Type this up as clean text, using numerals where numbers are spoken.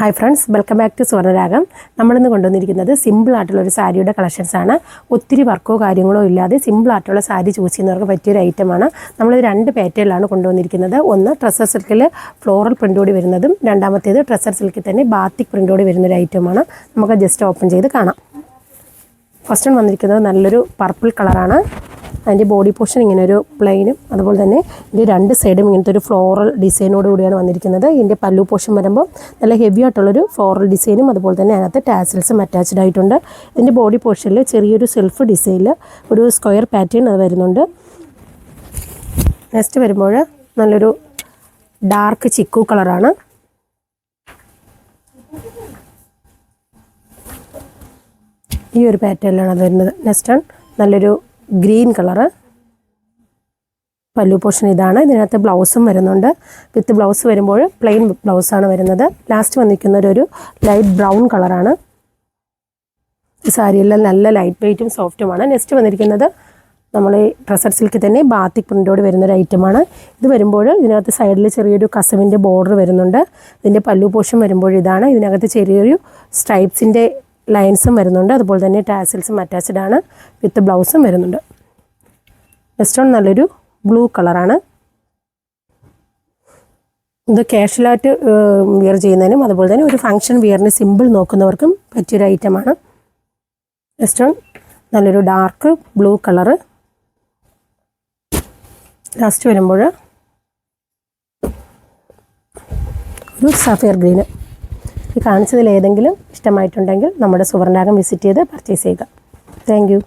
Hi friends, welcome back to Swarnaragam. നമ്മളിന്ന് കൊണ്ടുവന്നിരിക്കുന്നത് സിമ്പിളായിട്ടുള്ള ഒരു സാരിയുടെ കളക്ഷൻസാണ്. ഒത്തിരി വർക്കോ കാര്യങ്ങളോ ഇല്ലാതെ സിമ്പിളായിട്ടുള്ള സാരി ചൂസ് ചെയ്യുന്നവർക്ക് പറ്റിയൊരു ഐറ്റമാണ്. നമ്മൾ 2 പാറ്റേണിലാണ് കൊണ്ടുവന്നിരിക്കുന്നത്. ഒന്ന് ട്രസർ സിൽക്കിൽ ഫ്ലോറൽ പ്രിൻ്റോടി വരുന്നതും, രണ്ടാമത്തേത് ട്രസർ സിൽക്കിൽ തന്നെ ബാത്തിക് പ്രിൻ്റോടി വരുന്നൊരു ഐറ്റമാണ്. നമുക്ക് ജസ്റ്റ് ഓപ്പൺ ചെയ്ത് കാണാം. ഫസ്റ്റ് വൺ വന്നിരിക്കുന്നത് നല്ലൊരു പർപ്പിൾ കളറാണ്. അതിൻ്റെ ബോഡി പോർഷൻ ഇങ്ങനെ ഒരു പ്ലെയിനും, അതുപോലെ തന്നെ ഇതിൻ്റെ 2 സൈഡും ഇങ്ങനത്തെ ഒരു ഫ്ലോറൽ ഡിസൈനോട് കൂടിയാണ് വന്നിരിക്കുന്നത്. ഇതിൻ്റെ പല്ലു പോർഷൻ വരുമ്പോൾ നല്ല ഹെവി ആയിട്ടുള്ളൊരു ഫ്ലോറൽ ഡിസൈനും, അതുപോലെ തന്നെ അതിനകത്ത് ടാസിൽസും അറ്റാച്ച്ഡ് ആയിട്ടുണ്ട്. ഇതിൻ്റെ ബോഡി പോർഷനിൽ ചെറിയൊരു സെൽഫ് ഡിസൈനിൽ ഒരു സ്ക്വയർ പാറ്റേൺ അത് വരുന്നുണ്ട്. നെക്സ്റ്റ് വരുമ്പോൾ നല്ലൊരു ഡാർക്ക് ചിക്കു കളറാണ്. ഈ ഒരു പാറ്റേണിലാണ് അത് വരുന്നത്. നെക്സ്റ്റ് നല്ലൊരു ഗ്രീൻ കളറ്. പല്ലു പോർഷൻ ഇതാണ്. ഇതിനകത്ത് ബ്ലൗസും വരുന്നുണ്ട്. വിത്ത് ബ്ലൗസ് വരുമ്പോൾ പ്ലെയിൻ ബ്ലൗസാണ് വരുന്നത്. ലാസ്റ്റ് വന്നിരിക്കുന്ന ഒരു ലൈറ്റ് ബ്രൗൺ കളറാണ്. ഈ സാരിയെല്ലാം നല്ല ലൈറ്റ് വെയ്റ്റും സോഫ്റ്റുമാണ്. നെക്സ്റ്റ് വന്നിരിക്കുന്നത് നമ്മൾ ഈ ട്രസർ സിൽക്കിൽ തന്നെ ബാത്തിക് പ്രിൻ്റോട് വരുന്നൊരു ഐറ്റമാണ്. ഇത് വരുമ്പോൾ ഇതിനകത്ത് സൈഡിൽ ചെറിയൊരു കസവിൻ്റെ ബോർഡർ വരുന്നുണ്ട്. ഇതിൻ്റെ പല്ലു പോർഷൻ വരുമ്പോൾ ഇതാണ്. ഇതിനകത്ത് ചെറിയൊരു സ്ട്രൈപ്സിൻ്റെ ലൈൻസും വരുന്നുണ്ട്. അതുപോലെ തന്നെ ടാസിൽസും അറ്റാച്ച്ഡ് ആണ്. വിത്ത് ബ്ലൗസും വരുന്നുണ്ട്. നെക്സ്റ്റ് നല്ലൊരു ബ്ലൂ കളറാണ്. ഇത് കാഷ്വലായിട്ട് വിയർ ചെയ്യുന്നതിനും, അതുപോലെ തന്നെ ഒരു ഫങ്ഷൻ വിയറിന് സിമ്പിൾ നോക്കുന്നവർക്കും പറ്റിയൊരു ഐറ്റമാണ്. നെക്സ്റ്റ് നല്ലൊരു ഡാർക്ക് ബ്ലൂ കളറ്. ലാസ്റ്റ് വരുമ്പോൾ ഒരു സഫയർ ഗ്രീന്. ഈ കാണിച്ചതിൽ ഏതെങ്കിലും ഇഷ്ടമായിട്ടുണ്ടെങ്കിൽ നമ്മുടെ സുവർണ്ണരാഗം വിസിറ്റ് ചെയ്ത് പർച്ചേസ് ചെയ്യുക. Thank you.